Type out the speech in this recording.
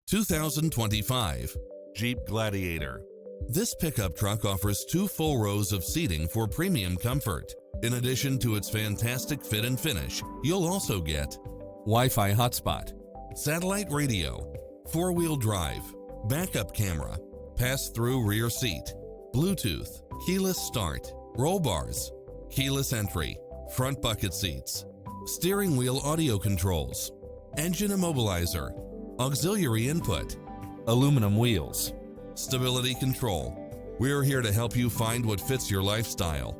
2025 Jeep Gladiator. This pickup truck offers 2 full rows of seating for premium comfort. In addition to its fantastic fit and finish, you'll also get Wi-Fi hotspot, satellite radio, 4-wheel drive, backup camera, pass-through rear seat, Bluetooth, keyless start, roll bars, keyless entry, front bucket seats, steering wheel audio controls, engine immobilizer, auxiliary input, aluminum wheels, stability control. We're here to help you find what fits your lifestyle.